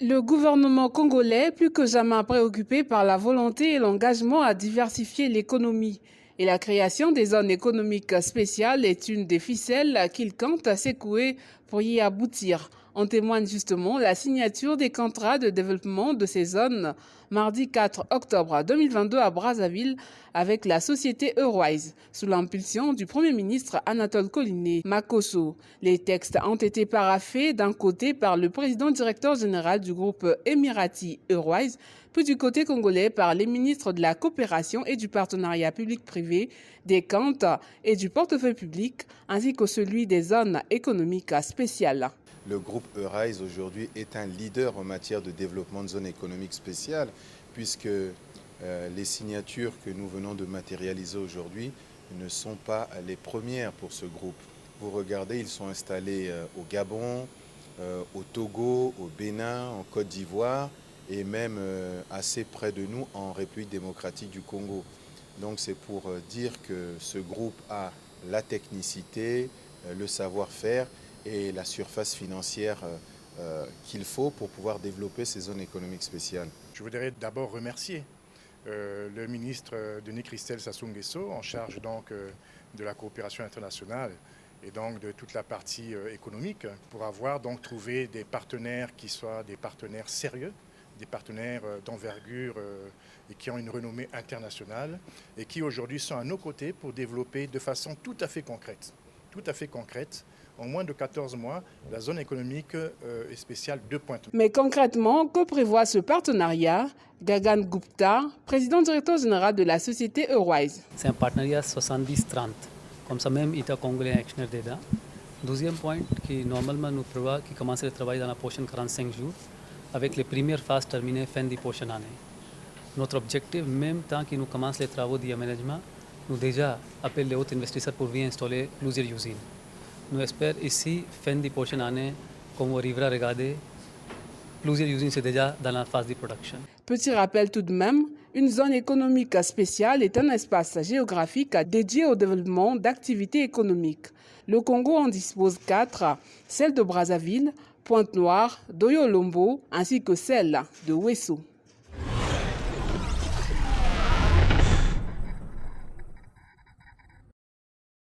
Le gouvernement congolais, plus que jamais préoccupé par la volonté et l'engagement à diversifier l'économie. Et la création des zones économiques spéciales est une des ficelles qu'il compte à secouer pour y aboutir. En témoigne justement la signature des contrats de développement de ces zones mardi 4 octobre 2022 à Brazzaville avec la société Eurowise, sous l'impulsion du Premier ministre Anatole Collinet Makosso. Les textes ont été paraphés d'un côté par le président directeur général du groupe émirati Eurowise, puis du côté congolais par les ministres de la coopération et du partenariat public-privé, des comptes et du portefeuille public, ainsi que celui des zones économiques spéciales. Le groupe Eurowise aujourd'hui est un leader en matière de développement de zones économiques spéciales puisque les signatures que nous venons de matérialiser aujourd'hui ne sont pas les premières pour ce groupe. Vous regardez, ils sont installés au Gabon, au Togo, au Bénin, en Côte d'Ivoire et même assez près de nous en République démocratique du Congo. Donc c'est pour dire que ce groupe a la technicité, le savoir-faire et la surface financière qu'il faut pour pouvoir développer ces zones économiques spéciales. Je voudrais d'abord remercier le ministre Denis Christelle Sassou Nguesso en charge donc de la coopération internationale et donc de toute la partie économique pour avoir donc trouvé des partenaires qui soient des partenaires sérieux, des partenaires d'envergure et qui ont une renommée internationale et qui aujourd'hui sont à nos côtés pour développer de façon tout à fait concrète, en moins de 14 mois, la zone économique et spéciale 2.0. Mais concrètement, que prévoit ce partenariat? Gagan Gupta, président directeur général de la société Eurowise. C'est un partenariat 70-30, comme ça même l'État congolais actionnaire d'État. Deuxième point, qui normalement nous prévoit qui commence le travail dans la prochaine 45 jours, avec les premières phases terminées fin de prochaine année. Notre objectif, même tant que nous commençons les travaux d'aménagement, nous déjà appelons les autres investisseurs pour venir installer plusieurs usines. Nous espérons ici, fin de prochaine année, comme on arrivera à regarder, plusieurs usines sont déjà dans la phase de production. Petit rappel tout de même, une zone économique spéciale est un espace géographique dédié au développement d'activités économiques. Le Congo en dispose 4, celle de Brazzaville, Pointe-Noire, d'Oyo-Lombo ainsi que celle de Ouesso.